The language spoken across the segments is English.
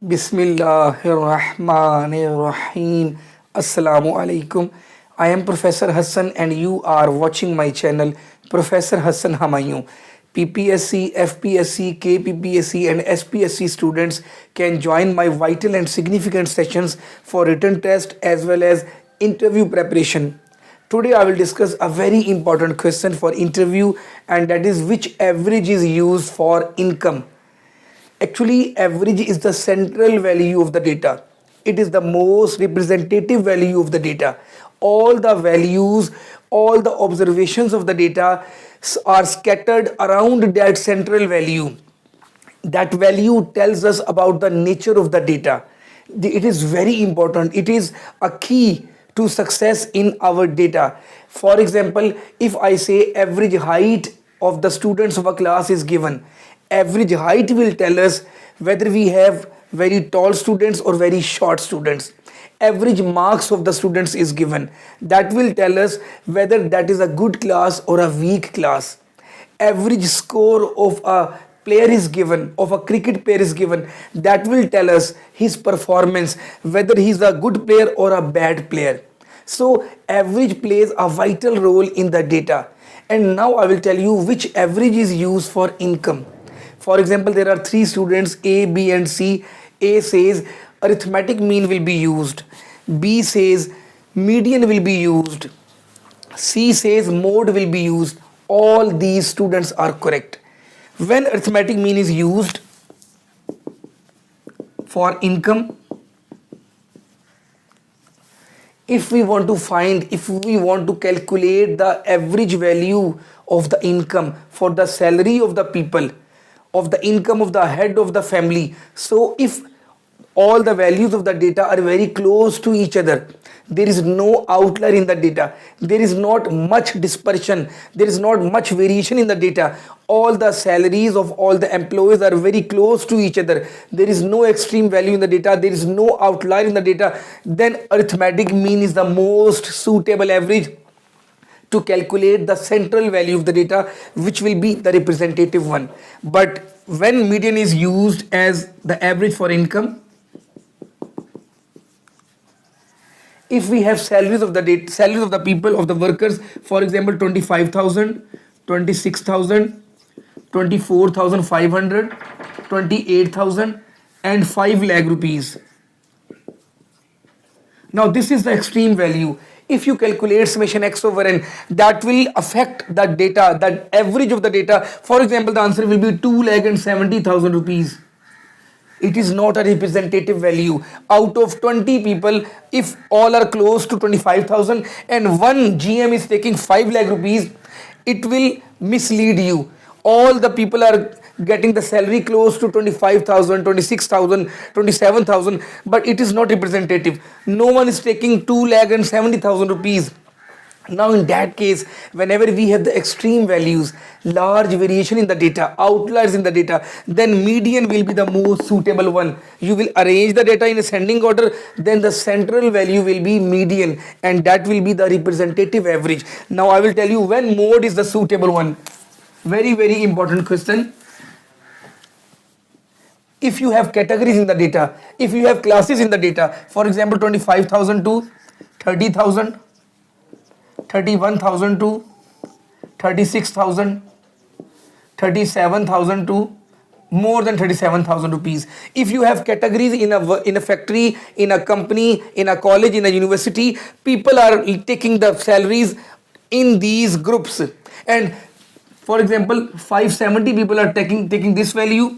Bismillahirrahmanirrahim. Assalamu alaikum. I am Professor Hassan and you are watching my channel Professor Hassan Hamayu. PPSC, FPSC, KPPSC and SPSC students can join my vital and significant sessions for written test as well as interview preparation. Today I will discuss a very important question for interview, and that is which average is used for income. Actually, average is the central value of the data. It is the most representative value of the data. All the values, all the observations of the data are scattered around that central value. That value tells us about the nature of the data. It is very important. It is a key to success in our data. For example, if I say average height of the students of a class is given, average height will tell us whether we have very tall students or very short students. Average marks of the students is given, that will tell us whether that is a good class or a weak class. Average score of a player is given, of a cricket player is given, that will tell us his performance, whether he is a good player or a bad player. So average plays a vital role in the data. And now I will tell you which average is used for income. For example, there are three students A, B and C. A says arithmetic mean will be used. B says median will be used. C says mode will be used. All these students are correct. When arithmetic mean is used for income, if we want to calculate the average value of the income for the salary of the people, of the income of the head of the family, so if all the values of the data are very close to each other, there is no outlier in the data, there is not much dispersion, there is not much variation in the data, all the salaries of all the employees are very close to each other, there is no extreme value in the data, there is no outlier in the data, then arithmetic mean is the most suitable average to calculate the central value of the data, which will be the representative one. But when median is used as the average for income, if we have salaries of the people, of the workers, for example 25,000, 26,000, 24,500, 28,000 and 5 lakh rupees. Now this is the extreme value. If you calculate summation x over n, that will affect the data, the average of the data. For example, the answer will be 2,70,000 rupees. It is not a representative value. Out of 20 people, if all are close to 25,000 and one GM is taking 5 lakh rupees, it will mislead you. All the people are getting the salary close to 25,000, 26,000, 27,000, but it is not representative. No one is taking 2,70,000 rupees. Now in that case, whenever we have the extreme values, large variation in the data, outliers in the data, then median will be the most suitable one. You will arrange the data in ascending order, then the central value will be median, and that will be the representative average. Now I will tell you when mode is the suitable one. Very, very important question. If you have categories in the data, if you have classes in the data, for example 25,000 to 30,000, 31,000 to 36,000, 37,000 to more than 37,000 rupees. If you have categories in a factory, in a company, in a college, in a university, people are taking the salaries in these groups. And for example, 570 people are taking this value.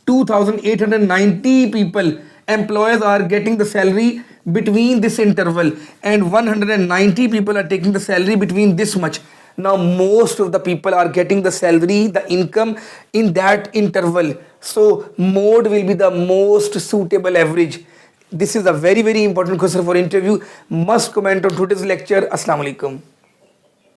2,890 people, employers are getting the salary between this interval, and 190 people are taking the salary between this much. Now most of the people are getting the salary, the income in that interval. So mode will be the most suitable average. This is a very, very important question for interview. Must comment on today's lecture. Assalamu alaikum.